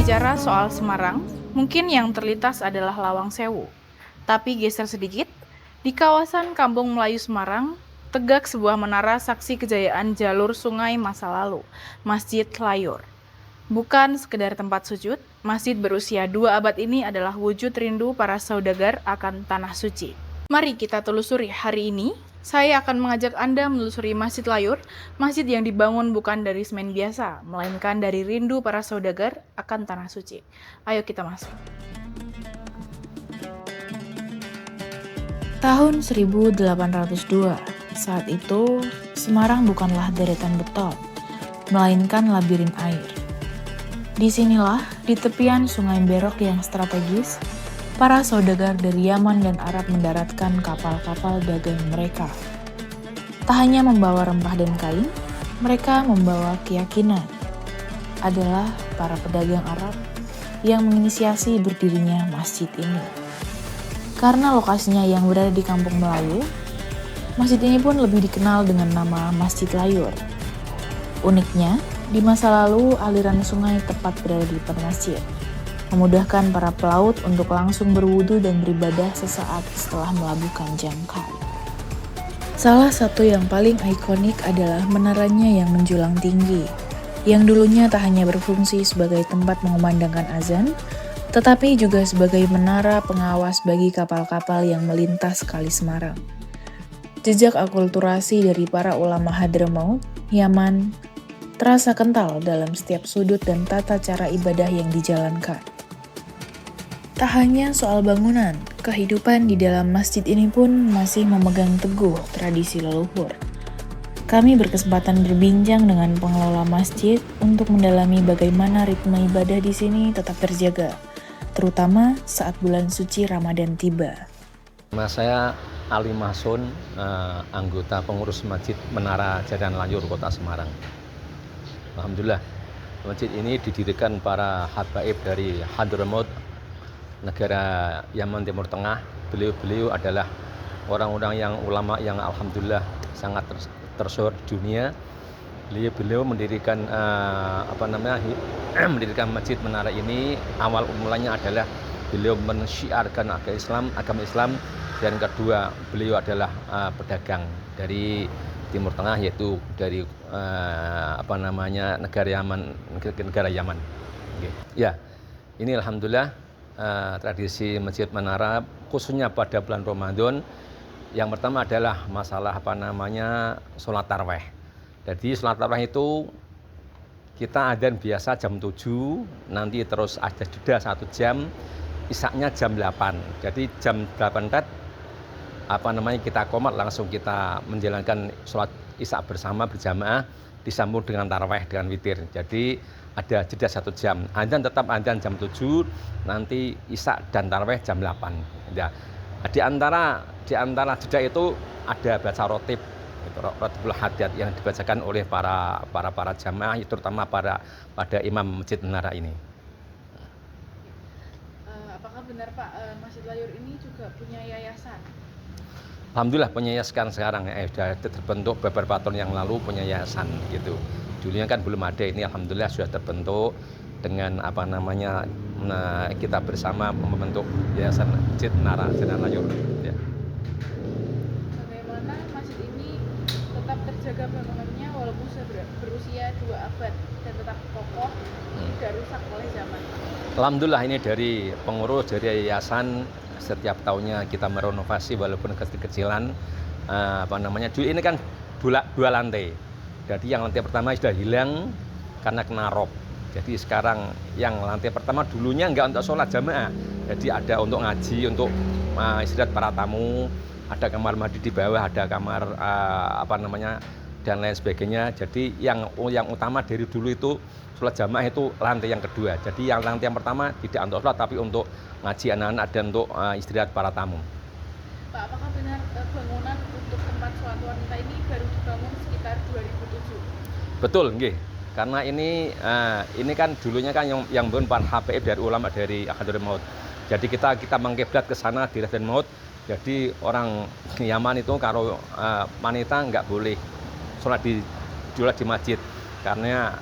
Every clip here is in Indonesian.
Bicara soal Semarang, mungkin yang terlintas adalah Lawang Sewu. Tapi geser sedikit, di kawasan Kampung Melayu Semarang, tegak sebuah menara saksi kejayaan jalur sungai masa lalu, Masjid Layur. Bukan sekedar tempat sujud, masjid berusia 2 abad ini adalah wujud rindu para saudagar akan tanah suci. Mari kita telusuri hari ini. Saya akan mengajak Anda menelusuri Masjid Layur, masjid yang dibangun bukan dari semen biasa, melainkan dari rindu para saudagar akan tanah suci. Ayo kita masuk. Tahun 1802, saat itu Semarang bukanlah deretan beton, melainkan labirin air. Disinilah, di tepian sungai Berok yang strategis, para saudagar dari Yaman dan Arab mendaratkan kapal-kapal dagang mereka. Tak hanya membawa rempah dan kain, mereka membawa keyakinan. Adalah para pedagang Arab yang menginisiasi berdirinya masjid ini. Karena lokasinya yang berada di Kampung Melayu, masjid ini pun lebih dikenal dengan nama Masjid Layur. Uniknya, di masa lalu aliran sungai tepat berada di depan masjid, memudahkan para pelaut untuk langsung berwudu dan beribadah sesaat setelah melabuhkan jangkar. Salah satu yang paling ikonik adalah menaranya yang menjulang tinggi, yang dulunya tak hanya berfungsi sebagai tempat mengumandangkan azan, tetapi juga sebagai menara pengawas bagi kapal-kapal yang melintas Kali Semarang. Jejak akulturasi dari para ulama Hadramaut, Yaman, terasa kental dalam setiap sudut dan tata cara ibadah yang dijalankan. Tak hanya soal bangunan, kehidupan di dalam masjid ini pun masih memegang teguh tradisi leluhur. Kami berkesempatan berbincang dengan pengelola masjid untuk mendalami bagaimana ritme ibadah di sini tetap terjaga, terutama saat bulan suci Ramadan tiba. Nama saya Ali Masun, anggota pengurus Masjid Menara Jadan Layur, Kota Semarang. Alhamdulillah, masjid ini didirikan para habaib dari Hadramaut, negara Yaman Timur Tengah. Beliau adalah orang-orang yang ulama yang alhamdulillah sangat tersohor di dunia. Beliau mendirikan mendirikan Masjid Menara ini. Awal mulanya adalah beliau mensyiarkan agama Islam, dan kedua beliau adalah pedagang dari Timur Tengah, yaitu dari negara Yaman. Okay. Ya, ini alhamdulillah tradisi Masjid Menara khususnya pada bulan Ramadan. Yang pertama adalah masalah sholat tarawih. Jadi sholat tarawih itu kita adzan biasa jam 7, nanti terus ada jeda 1 jam, isaknya jam 8. Jadi jam 8 kita qomat, langsung kita menjalankan sholat isya bersama berjamaah, disambung dengan tarawih dengan witir. Jadi ada jeda 1 jam. Adzan tetap adzan jam 7, nanti isya dan tarawih jam 8. Ya. Di antara jeda itu ada baca rotib, rotibul hadat yang dibacakan oleh para jamaah, terutama pada imam Masjid Menara ini. Apakah benar Pak, Masjid Layur ini juga punya yayasan? Alhamdulillah punya yayasan sekarang, sudah terbentuk beberapa tahun yang lalu punya yayasan gitu. Dulunya kan belum ada, ini alhamdulillah sudah terbentuk dengan kita bersama membentuk yayasan Masjid Menara Jadan Layur. Ya. Bagaimana masjid ini tetap terjaga bangunannya walaupun sudah berusia 2 abad dan tetap kokoh, tidak rusak oleh zaman? Alhamdulillah, ini dari pengurus dari yayasan setiap tahunnya kita merenovasi walaupun kecil-kecilan. Dulu ini kan 2 lantai. Jadi yang lantai pertama sudah hilang karena kena rob. Jadi sekarang yang lantai pertama dulunya enggak untuk sholat jamaah. Jadi ada untuk ngaji, untuk istirahat para tamu, ada kamar mandi di bawah, ada kamar dan lain sebagainya. Jadi yang utama dari dulu itu sholat jamaah itu lantai yang kedua. Jadi yang lantai yang pertama tidak untuk sholat tapi untuk ngaji anak-anak dan untuk istirahat para tamu. Pak, apakah benar bangunan untuk tempat sholat wanita ini baru dibangun sekitar 2007? Betul, nggih. Karena ini kan dulunya kan yang bangun para habaib dari ulama dari Hadramaut. Jadi kita mengkiblat ke sana di Hadramaut. Jadi orang Yaman itu kalau wanita nggak boleh sholat di masjid, karena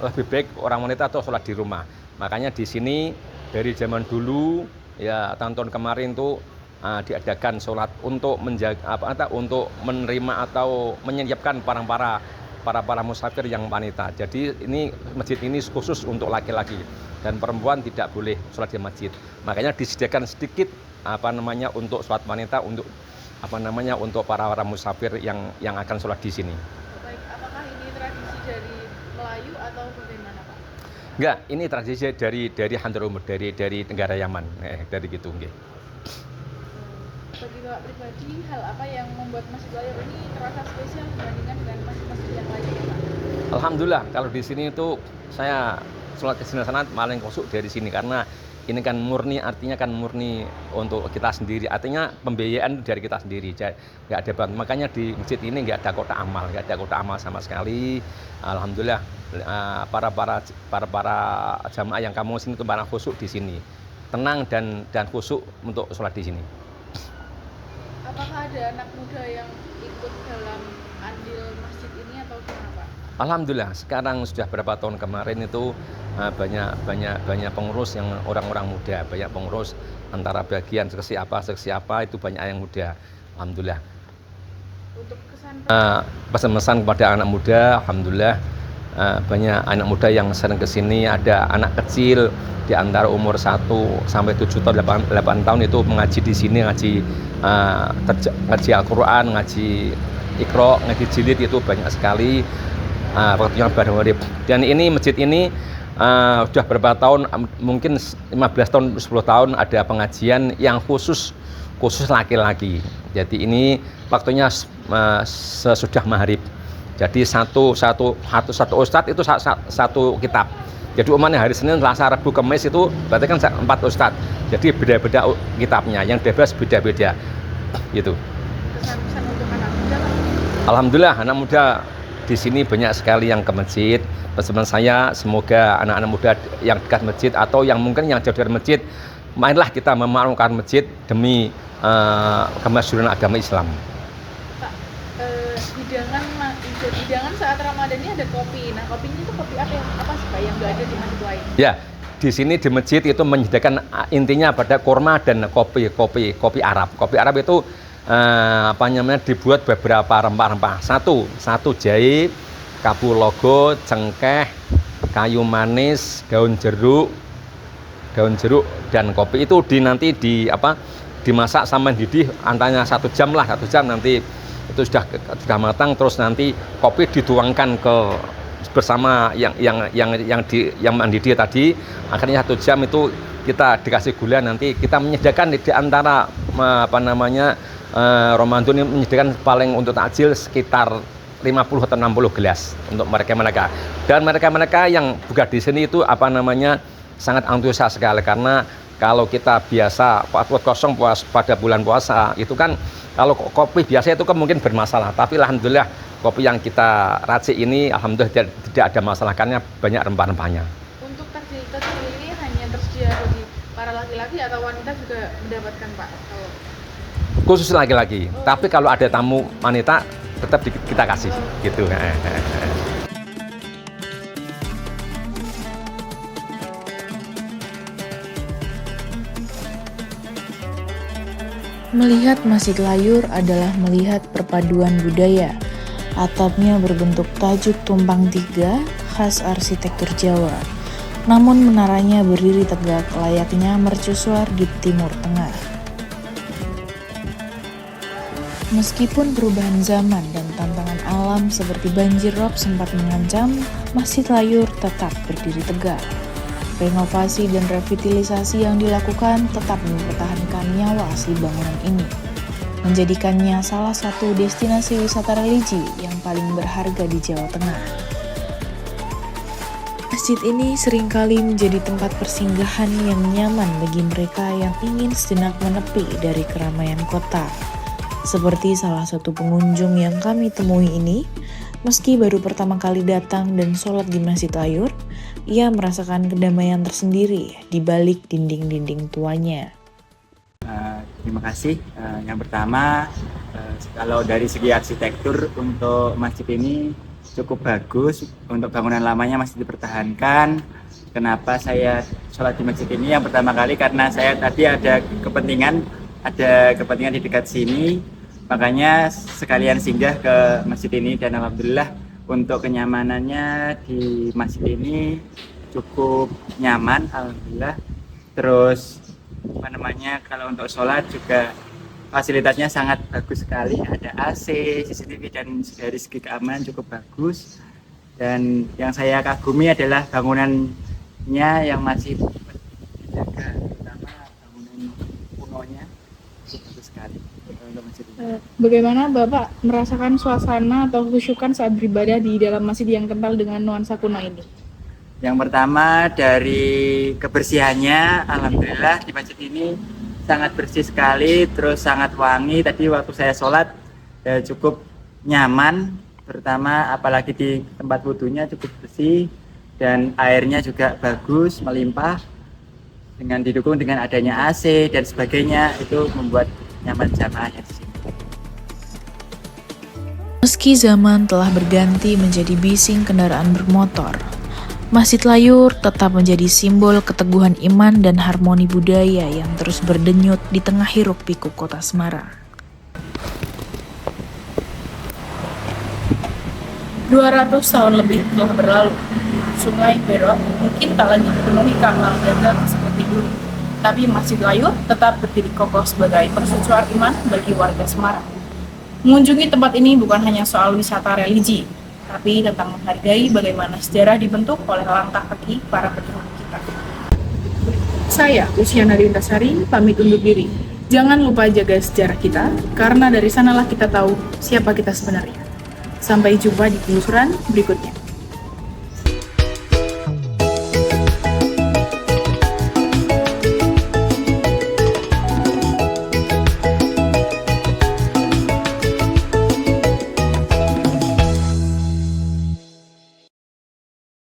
lebih baik orang wanita atau sholat di rumah. Makanya di sini dari zaman dulu ya tahun-tahun kemarin tuh diadakan sholat untuk menjaga untuk menerima atau menyiapkan para musafir yang wanita. Jadi ini masjid ini khusus untuk laki-laki dan perempuan tidak boleh sholat di masjid. Makanya disediakan sedikit untuk sholat wanita untuk para musafir yang akan sholat di sini. Baik, apakah ini tradisi dari Melayu atau bagaimana, Pak? Enggak, ini tradisi dari Hadramaut, dari negara Yaman, dari gitu, nggih. Bagi Bapak pribadi, hal apa yang membuat Masjid Layur ini terasa spesial dibandingkan dengan masjid-masjid yang lainnya, Pak? Alhamdulillah, kalau di sini itu saya sholat ke sini sana paling khusyuk dari sini karena ini kan artinya kan murni untuk kita sendiri, artinya pembiayaan dari kita sendiri, nggak ada bantuan. Makanya di masjid ini nggak ada kotak amal sama sekali. Alhamdulillah para jamaah yang kamu sini itu para khusyuk di sini, tenang dan khusyuk untuk sholat di sini. Apakah ada anak muda yang ikut dalam andil masjid ini atau gimana, Pak? Alhamdulillah sekarang sudah berapa tahun kemarin itu banyak pengurus yang orang-orang muda, banyak pengurus antara bagian seksi apa itu banyak yang muda. Alhamdulillah. Untuk kesan pesan-pesan kepada anak muda, alhamdulillah banyak anak muda yang sering ke sini, ada anak kecil di antara umur 1 sampai 7 tahun 8 tahun itu mengaji di sini, ngaji Al-Qur'an, ngaji Iqra, ngaji jilid itu banyak sekali waktunya bareng maghrib. Dan ini masjid ini sudah berapa tahun, mungkin 15 tahun 10 tahun ada pengajian yang khusus laki-laki. Jadi ini waktunya sesudah maghrib. Jadi satu ustadz itu satu kitab. Jadi umumnya hari Senin, Selasa, Rabu, Kamis itu berarti kan 4 ustadz. Jadi beda-beda kitabnya, yang beda-beda gitu. Pesan-pesan untuk anak muda, Pak? Alhamdulillah anak muda di sini banyak sekali yang ke masjid. Pesan saya semoga anak-anak muda yang dekat masjid atau yang mungkin yang jauh dari masjid, mainlah kita memakmurkan masjid demi kemasyhuran agama Islam. Pak, hidangan saat Ramadan ini ada kopi. Nah, kopinya itu kopi apa sih, Pak, yang nggak ada di masjid lain? Ya, di sini di masjid itu menyediakan intinya pada kurma dan kopi Arab. Kopi Arab itu dibuat beberapa rempah-rempah. Satu jahe, kabu logo, cengkeh, kayu manis, daun jeruk dan kopi itu dimasak sama mendidih antara 1 jam nanti itu sudah matang, terus nanti kopi dituangkan bersama yang mendidih tadi, akhirnya 1 jam itu kita dikasih gula, nanti kita menyediakan di antara Ramadan ini menyediakan paling untuk takjil sekitar 50 atau 60 gelas untuk mereka dan mereka yang buka di sini itu sangat antusias sekali, karena kalau kita biasa kosong pada bulan puasa itu kan kalau kopi biasa itu kan mungkin bermasalah, tapi alhamdulillah kopi yang kita racik ini alhamdulillah tidak ada masalah karena banyak rempah-rempahnya. Untuk takjil ini hanya tersedia bagi para laki-laki atau wanita juga mendapatkan, Pak? Khusus laki-laki, tapi kalau ada tamu wanita tetap kita kasih gitu. Melihat Masjid Layur adalah melihat perpaduan budaya. Atapnya berbentuk tajuk tumpang 3 khas arsitektur Jawa. Namun menaranya berdiri tegak layaknya mercusuar di Timur Tengah. Meskipun perubahan zaman dan tantangan alam seperti banjir rob sempat mengancam, Masjid Layur tetap berdiri tegak. Renovasi dan revitalisasi yang dilakukan tetap mempertahankan nyawa asli bangunan ini, menjadikannya salah satu destinasi wisata religi yang paling berharga di Jawa Tengah. Masjid ini seringkali menjadi tempat persinggahan yang nyaman bagi mereka yang ingin sejenak menepi dari keramaian kota. Seperti salah satu pengunjung yang kami temui ini, meski baru pertama kali datang dan sholat di Masjid Layur, ia merasakan kedamaian tersendiri di balik dinding-dinding tuanya. Terima kasih. Yang pertama, kalau dari segi arsitektur untuk masjid ini cukup bagus. Untuk bangunan lamanya masih dipertahankan. kenapa saya sholat di masjid ini. Yang pertama kali karena saya tadi ada kepentingan di dekat sini, makanya sekalian singgah ke masjid ini, dan alhamdulillah untuk kenyamanannya di masjid ini cukup nyaman, alhamdulillah. Terus kalau untuk sholat juga fasilitasnya sangat bagus sekali, ada AC, CCTV, dan dari segi keamanan cukup bagus. Dan yang saya kagumi adalah bangunannya yang masih dijaga, terutama bangunan kunonya cukup bagus sekali untuk masjid ini. Bagaimana Bapak merasakan suasana atau khusyukan saat beribadah di dalam masjid yang kental dengan nuansa kuno ini? Yang pertama dari kebersihannya, alhamdulillah di masjid ini sangat bersih sekali, terus sangat wangi. Tadi waktu saya sholat cukup nyaman, terutama apalagi di tempat wudhunya cukup bersih dan airnya juga bagus, melimpah. Dengan didukung dengan adanya AC dan sebagainya, itu membuat nyaman jamaahnya di sini. Meski zaman telah berganti menjadi bising kendaraan bermotor, Masjid Layur tetap menjadi simbol keteguhan iman dan harmoni budaya yang terus berdenyut di tengah hiruk pikuk kota Semarang. 200 tahun lebih telah berlalu. Sungai Berok mungkin tak lagi dipenuhi kapal dagang seperti dulu, tapi Masjid Layur tetap berdiri kokoh sebagai persucuan iman bagi warga Semarang. Mengunjungi tempat ini bukan hanya soal wisata religi, tapi tentang menghargai bagaimana sejarah dibentuk oleh langkah kaki para pendahulu kita. Saya, Luciana Rindasari, pamit undur diri. Jangan lupa jaga sejarah kita, karena dari sanalah kita tahu siapa kita sebenarnya. Sampai jumpa di penelusuran berikutnya.